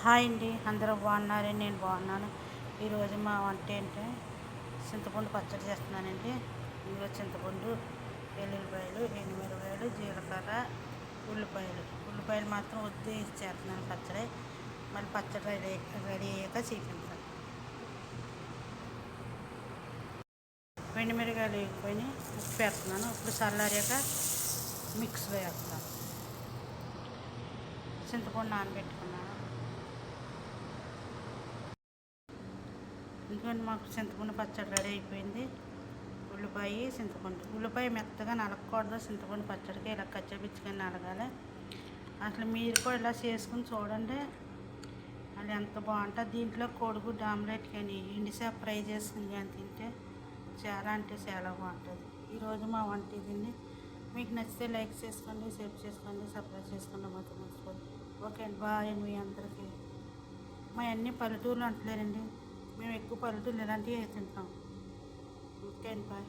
Hi అండి, అందరూ బాగున్నారని నేను బాగున్నాను. ఈరోజు మా వంట ఏంటంటే చింతపండు పచ్చడి చేస్తున్నానండి. ఇందులో చింతపండు, వెల్లుల్లిపాయలు, ఎండుమిరపకాయలు, జీలకర్ర, ఉల్లిపాయలు మాత్రం వద్దు చేస్తున్నాను పచ్చడి. మళ్ళీ పచ్చడి రెడీ అయ్యాక చూపించాను. ఎండుమిరపకాయలు వేగిపోయి ఉప్పు వేస్తున్నాను. ఇప్పుడు చల్లారాక మిక్స్లో వేస్తాను. చింతపండు నానబెట్టుకున్నాను. ఎందుకంటే మాకు చింతపండు పచ్చడి రెడీ అయిపోయింది. ఉల్లిపాయ మెత్తగా నలగకూడదు. చింతపండు పచ్చడికి ఇలా కచ్చపిచ్చిగా నలగాలి. అసలు మీరు కూడా ఇలా చేసుకుని చూడండి, అది ఎంత బాగుంటుంది. దీంట్లో కోడిగుడ్డు ఆమ్లెట్ కానీ ఎండిసేపు ఫ్రై చేసుకుని కానీ తింటే చాలా అంటే చాలా బాగుంటుంది. ఈరోజు మా వంట దీన్ని మీకు నచ్చితే లైక్ చేసుకోండి, షేర్ చేసుకోండి, సబ్స్క్రైబ్ చేసుకోండి. మాత్రం మర్చిపోండి. ఓకే అండి, బాయ్ అండి. మీ అందరికీ మా అన్ని పల్లెటూరులో అంటలేరండి, మేము ఎక్కువ పల్లెటూరులో ఇలాంటివి తింటాం. ఓకే అండి, బాయ్.